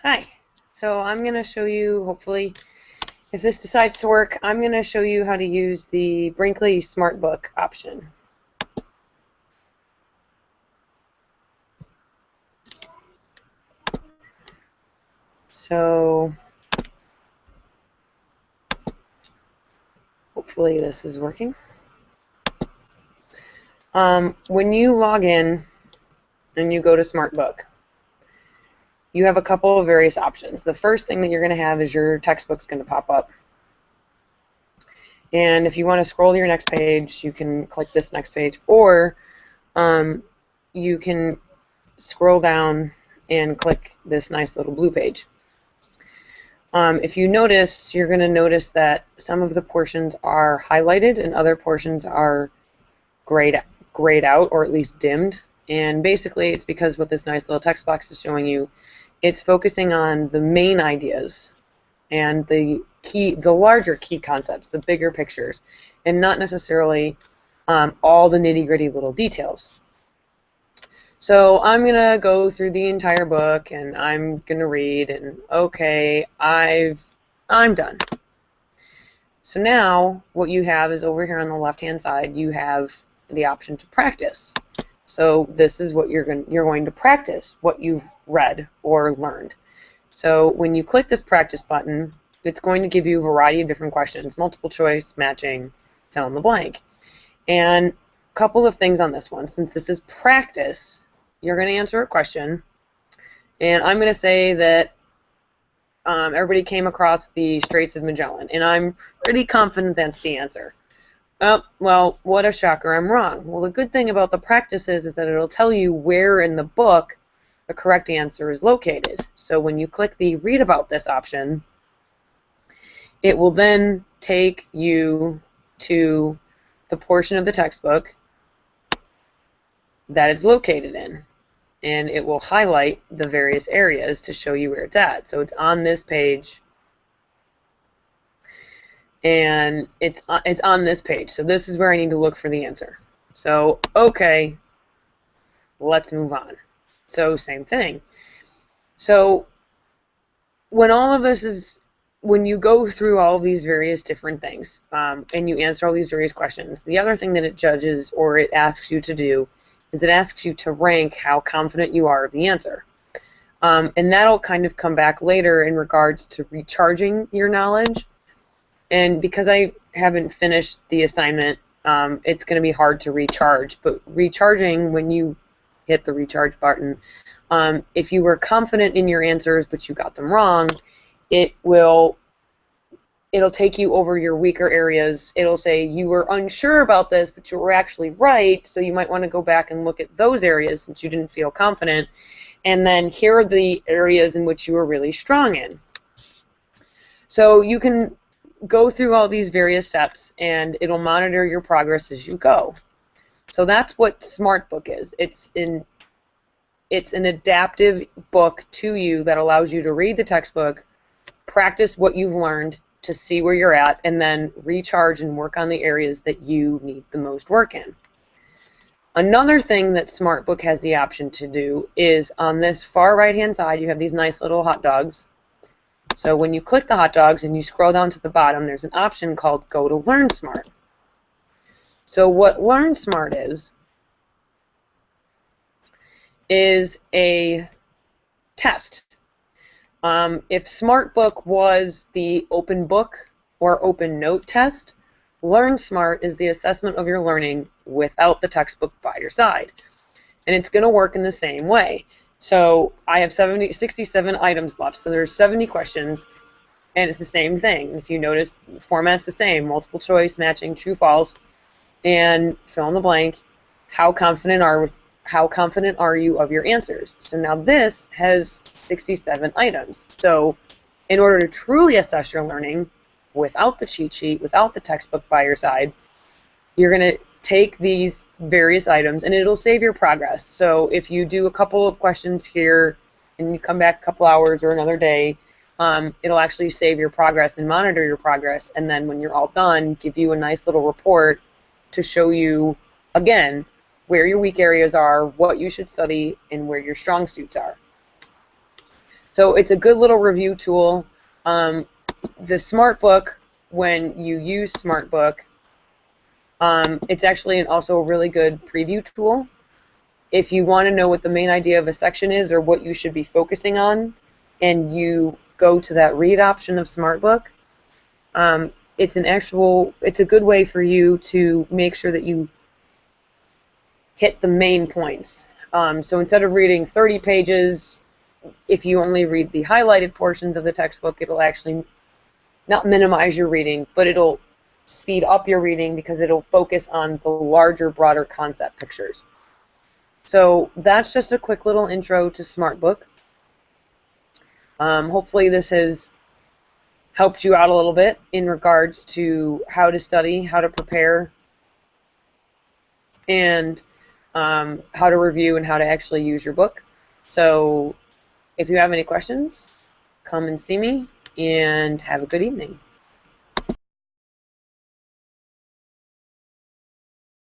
Hi. So I'm going to show you, hopefully, if this decides to work, I'm going to show you how to use the Brinkley Smartbook option. So hopefully this is working. When you log in and you go to Smartbook, you have a couple of various options. The first thing that you're going to have is your textbook's going to pop up. And if you want to scroll to your next page, you can click this next page, or you can scroll down and click this nice little blue page. If you notice, you're going to notice that some of the portions are highlighted and other portions are grayed out, or at least dimmed. And basically it's because what this nice little text box is showing you, it's focusing on the main ideas and the larger key concepts, the bigger pictures, and not necessarily all the nitty-gritty little details. So I'm going to go through the entire book and I'm going to read, and okay, I'm done. So now what you have is over here on the left-hand side, you have the option to practice. So this is what you're going to practice, what you've read or learned. So when you click this practice button, it's going to give you a variety of different questions, multiple choice, matching, fill in the blank. And a couple of things on this one. Since this is practice, you're going to answer a question, and I'm going to say that everybody came across the Straits of Magellan, and I'm pretty confident that's the answer. Oh, well, what a shocker, I'm wrong. Well, the good thing about the practice is that it'll tell you where in the book the correct answer is located. So when you click the Read About This option, it will then take you to the portion of the textbook that it's located in, and it will highlight the various areas to show you where it's at. So it's on this page, and it's on this page. So this is where I need to look for the answer. So okay, let's move on. So same thing. So when you go through all of these various different things and you answer all these various questions, the other thing that it judges, or it asks you to do, is it asks you to rank how confident you are of the answer. And that'll kind of come back later in regards to recharging your knowledge. And because I haven't finished the assignment, it's going to be hard to recharge. But recharging, when you hit the recharge button, if you were confident in your answers but you got them wrong, it'll take you over your weaker areas. It'll say you were unsure about this, but you were actually right, so you might want to go back and look at those areas since you didn't feel confident. And then here are the areas in which you were really strong in. So you can go through all these various steps, and it'll monitor your progress as you go. So that's what Smartbook is. It's an adaptive book to you that allows you to read the textbook, practice what you've learned to see where you're at, and then recharge and work on the areas that you need the most work in. Another thing that Smartbook has the option to do is on this far right-hand side, you have these nice little hot dogs. So when you click the hot dogs and you scroll down to the bottom, there's an option called Go to Learn Smart. So what Learn Smart is a test. If Smartbook was the open book or open note test, Learn Smart is the assessment of your learning without the textbook by your side. And it's going to work in the same way. So I have 67 items left, so there's 70 questions, and it's the same thing. If you notice, the format's the same: multiple choice, matching, true, false, and fill in the blank. How confident are you of your answers? So now this has 67 items. So in order to truly assess your learning without the cheat sheet, without the textbook by your side, you're going to take these various items and it'll save your progress. So if you do a couple of questions here and you come back a couple hours or another day, it'll actually save your progress and monitor your progress, and then when you're all done, give you a nice little report to show you, again, where your weak areas are, what you should study, and where your strong suits are. So it's a good little review tool. The Smartbook, when you use Smartbook, it's actually also a really good preview tool. If you want to know what the main idea of a section is or what you should be focusing on, and you go to that read option of Smartbook, it's a good way for you to make sure that you hit the main points. So instead of reading 30 pages, if you only read the highlighted portions of the textbook, it'll actually not minimize your reading, but it'll speed up your reading because it'll focus on the larger, broader concept pictures. So that's just a quick little intro to Smartbook. Hopefully this has helped you out a little bit in regards to how to study, how to prepare, and how to review and how to actually use your book. So if you have any questions, come and see me, and have a good evening.